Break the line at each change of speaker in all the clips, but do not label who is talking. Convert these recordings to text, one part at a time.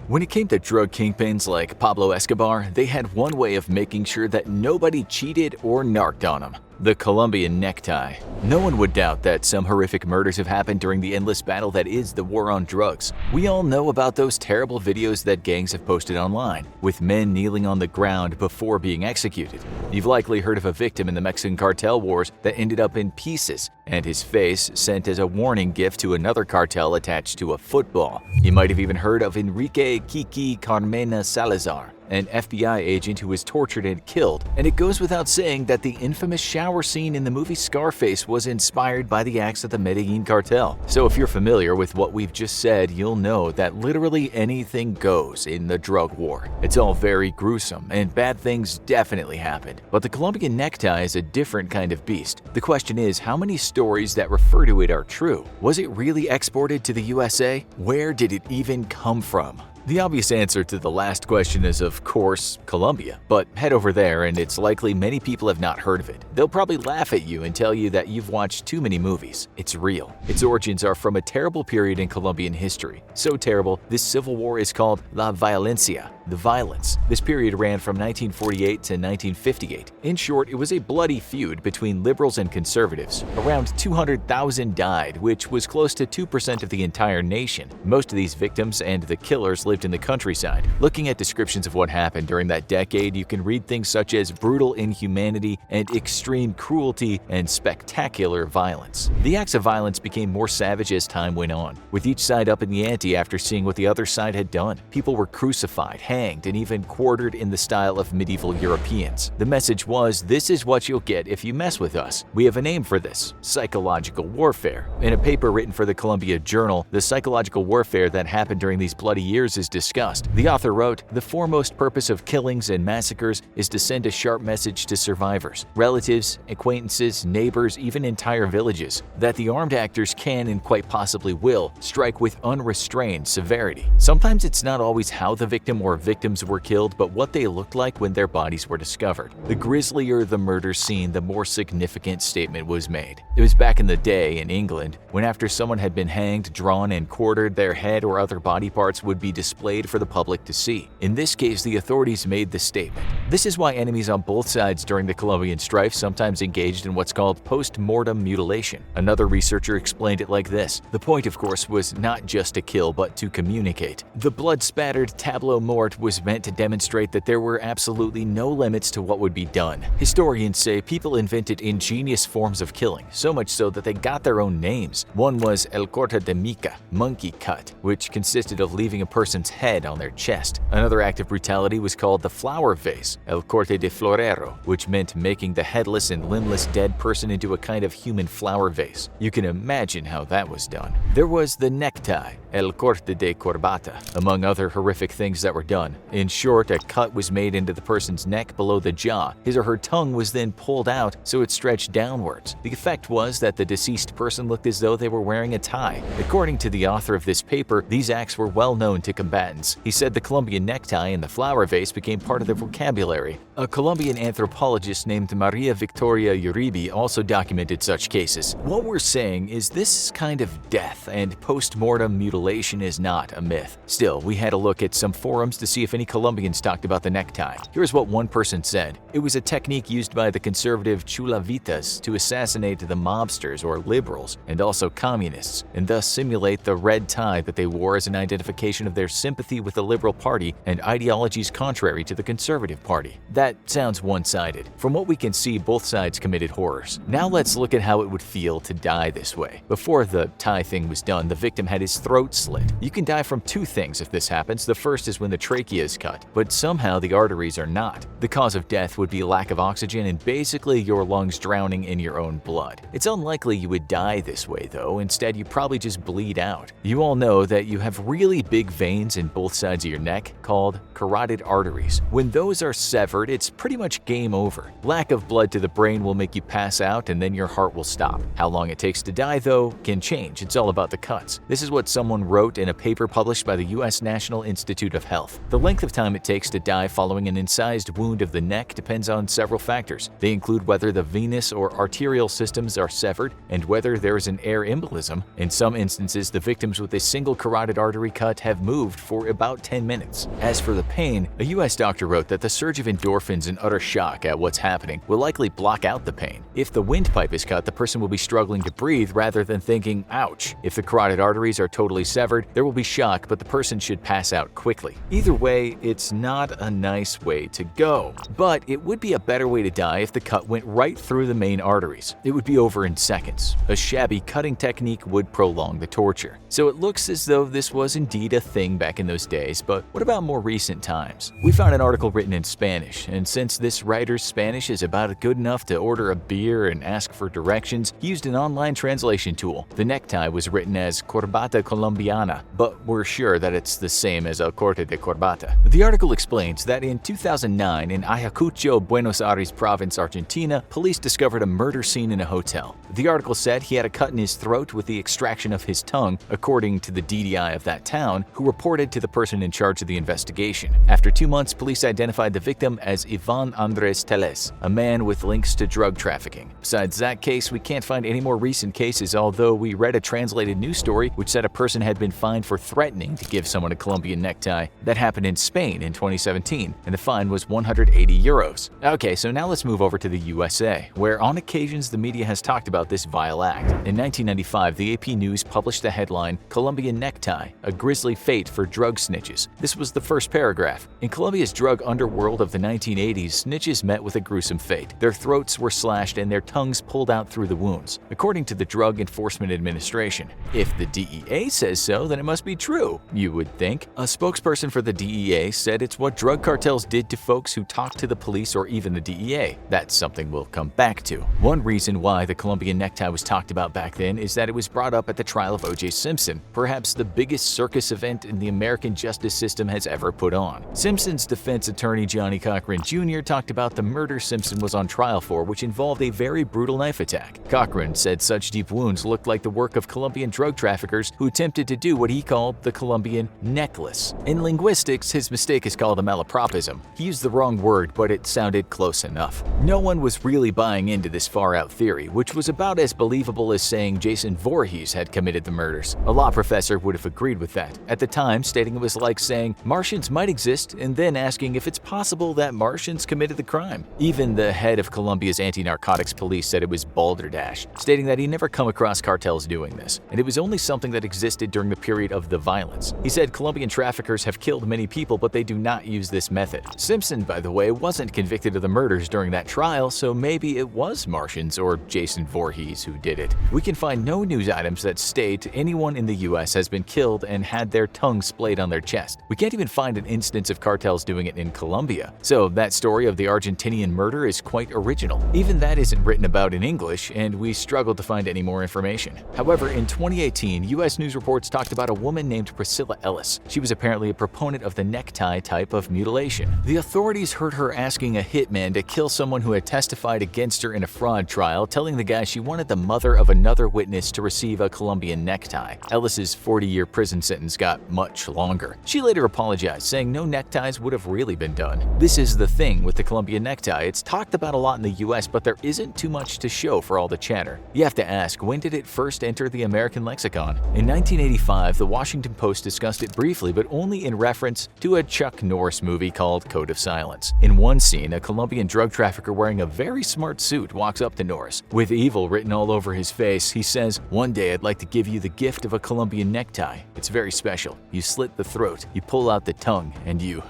When it came to drug kingpins like Pablo Escobar, they had one way of making sure that nobody cheated or narked on him: the Columbian necktie. No one would doubt that some horrific murders have happened during the endless battle that is the war on drugs. We all know about those terrible videos that gangs have posted online, with men kneeling on the ground before being executed. You've likely heard of a victim in the Mexican cartel wars that ended up in pieces, and his face sent as a warning gift to another cartel attached to a football. You might have even heard of Enrique Kiki Carmena Salazar, an FBI agent who was tortured and killed, and it goes without saying that the infamous shower scene in the movie Scarface was inspired by the acts of the Medellin cartel. So if you're familiar with what we've just said, you'll know that literally anything goes in the drug war. It's all very gruesome, and bad things definitely happened. But the Columbian necktie is a different kind of beast. The question is, how many stories that refer to it are true? Was it really exported to the USA? Where did it even come from? The obvious answer to the last question is, of course, Colombia. But head over there and it's likely many people have not heard of it. They'll probably laugh at you and tell you that you've watched too many movies. It's real. Its origins are from a terrible period in Colombian history. So terrible, this civil war is called La Violencia, the violence. This period ran from 1948 to 1958. In short, it was a bloody feud between liberals and conservatives. Around 200,000 died, which was close to 2% of the entire nation. Most of these victims and the killers lived in the countryside. Looking at descriptions of what happened during that decade, you can read things such as brutal inhumanity and extreme cruelty and spectacular violence. The acts of violence became more savage as time went on, with each side up in the ante after seeing what the other side had done. People were crucified, hanged, and even quartered in the style of medieval Europeans. The message was, this is what you'll get if you mess with us. We have a name for this: psychological warfare. In a paper written for the Columbia Journal, the psychological warfare that happened during these bloody years is discussed. The author wrote, "The foremost purpose of killings and massacres is to send a sharp message to survivors, relatives, acquaintances, neighbors, even entire villages, that the armed actors can and quite possibly will strike with unrestrained severity. Sometimes it's not always how the victim or victims were killed, but what they looked like when their bodies were discovered. The grislier the murder scene, the more significant statement was made." It was back in the day in England, when after someone had been hanged, drawn, and quartered, their head or other body parts would be displayed for the public to see. In this case, the authorities made the statement. This is why enemies on both sides during the Colombian strife sometimes engaged in what's called post-mortem mutilation. Another researcher explained it like this: the point, of course, was not just to kill, but to communicate. The blood-spattered tableau morte was meant to demonstrate that there were absolutely no limits to what would be done. Historians say people invented ingenious forms of killing, so much so that they got their own names. One was El Corte de Mica, monkey cut, which consisted of leaving a person's head on their chest. Another act of brutality was called the flower vase, El Corte de Florero, which meant making the headless and limbless dead person into a kind of human flower vase. You can imagine how that was done. There was the necktie, El Corte de Corbata, among other horrific things that were done. In short, a cut was made into the person's neck below the jaw. His or her tongue was then pulled out so it stretched downwards. The effect was that the deceased person looked as though they were wearing a tie. According to the author of this paper, these acts were well known to combatants. He said the Colombian necktie and the flower vase became part of their vocabulary. A Colombian anthropologist named Maria Victoria Uribe also documented such cases. What we're saying is this kind of death and post-mortem mutilation is not a myth. Still, we had a look at some forums to see if any Colombians talked about the necktie. Here's what one person said: "It was a technique used by the conservative Chulavitas to assassinate the mobsters or liberals and also communists, and thus simulate the red tie that they wore as an identification of their sympathy with the Liberal Party and ideologies contrary to the Conservative Party." That sounds one-sided. From what we can see, both sides committed horrors. Now let's look at how it would feel to die this way. Before the tie thing was done, the victim had his throat slit. You can die from two things if this happens. The first is when the trachea is cut, but somehow the arteries are not. The cause of death would be lack of oxygen and basically your lungs drowning in your own blood. It's unlikely you would die this way though. Instead, you probably just bleed out. You all know that you have really big veins in both sides of your neck called carotid arteries. When those are severed, it's pretty much game over. Lack of blood to the brain will make you pass out and then your heart will stop. How long it takes to die though can change. It's all about the cuts. This is what someone wrote in a paper published by the U.S. National Institute of Health. The length of time it takes to die following an incised wound of the neck depends on several factors. They include whether the venous or arterial systems are severed and whether there is an air embolism. In some instances, the victims with a single carotid artery cut have moved for about 10 minutes. As for the pain, a U.S. doctor wrote that the surge of endorphins and utter shock at what's happening will likely block out the pain. If the windpipe is cut, the person will be struggling to breathe rather than thinking, ouch. If the carotid arteries are totally severed, there will be shock, but the person should pass out quickly. Either way, it's not a nice way to go. But it would be a better way to die if the cut went right through the main arteries. It would be over in seconds. A shabby cutting technique would prolong the torture. So it looks as though this was indeed a thing back in those days, but what about more recent times? We found an article written in Spanish, and since this writer's Spanish is about good enough to order a beer and ask for directions, he used an online translation tool. The necktie was written as corbata colombiana, but we're sure that it's the same as el corte de corbata. The article explains that in 2009 in Ayacucho, Buenos Aires province, Argentina, police discovered a murder scene in a hotel. The article said he had a cut in his throat with the extraction of his tongue, according to the DDI of that town, who reported to the person in charge of the investigation. After 2 months, police identified the victim as Ivan Andres Teles, a man with links to drug trafficking. Besides that case, we can't find any more recent cases, although we read a translated news story which said a person had been fined for threatening to give someone a Colombian necktie. That happened in Spain in 2017, and the fine was 180 euros. Okay, so now let's move over to the USA, where on occasions the media has talked about this vile act. In 1995, the AP News published the headline, "Colombian Necktie, a grisly fate for drug snitches." This was the first paragraph. In Colombia's drug underworld of the 1980s, snitches met with a gruesome fate. Their throats were slashed and their tongues pulled out through the wounds, according to the Drug Enforcement Administration. If the DEA says so, then it must be true, you would think. A spokesperson for the DEA said it's what drug cartels did to folks who talked to the police or even the DEA. That's something we'll come back to. One reason why the Colombian necktie was talked about back then is that it was brought up at the trial of O.J. Simpson, perhaps the biggest circus event in the American justice system has ever put on. Simpson's defense attorney Johnny Cochran Jr. talked about the murder Simpson was on trial for, which involved a very brutal knife attack. Cochran said such deep wounds looked like the work of Colombian drug traffickers who attempted to do what he called the Colombian necklace. In linguistics, his mistake is called a malapropism. He used the wrong word, but it sounded close enough. No one was really buying into this far-out theory, which was about as believable as saying Jason Voorhees had committed the murders. A law professor would have agreed with that, at the time stating it was like saying Martians might exist and then asking if it's possible that Martians committed the crime. Even the head of Colombia's anti-narcotics police said it was balderdash, stating that he never come across cartels doing this, and it was only something that existed during the period of the violence. He said Colombian traffickers have killed many people, but they do not use this method. Simpson, by the way, wasn't convicted of the murders during that trial, so maybe it was Martians or Jason Voorhees who did it. We can find no news items that state anyone in the US has been killed and had their tongue splayed on their chest. We can't even find an instance of cartels doing it in Colombia. So that story of the Argentinian murder is quite original. Even that isn't written about in English, and we struggled to find any more information. However, in 2018, US news reports talked about a woman named Priscilla Ellis. She was apparently a proponent of the necktie type of mutilation. The authorities heard her asking a hitman to kill someone who had testified against her in a fraud trial, telling the guy she wanted the mother of another witness to receive a Colombian necktie. Ellis's 40-year prison sentence got much longer. She later apologized, saying no neckties would have really been done. This is the thing with the Colombian necktie. It's talked about a lot in the US, but there isn't too much to show for all the chatter. You have to ask, when did it first enter the American lexicon? In 1985, the Washington Post discussed it briefly, but only in reference to a Chuck Norris movie called Code of Silence. In one scene, a Colombian drug trafficker wearing a very smart suit walks up to Norris. With evil written all over his face, he says, "One day I'd like to give you the gift of a Colombian necktie. It's very special. You slit the throat, you pull out the tongue, and you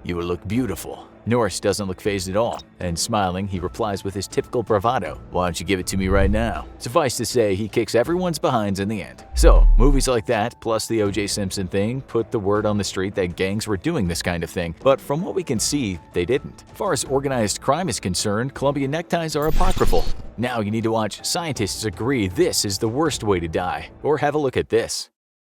will look beautiful." Norris doesn't look fazed at all, and smiling, he replies with his typical bravado, "Why don't you give it to me right now?" Suffice to say, he kicks everyone's behinds in the end. So, movies like that, plus the O.J. Simpson thing, put the word on the street that gangs were doing this kind of thing, but from what we can see, they didn't. As far as organized crime is concerned, Colombian neckties are apocryphal. Now you need to watch Scientists Agree This is the Worst Way to Die, or have a look at this.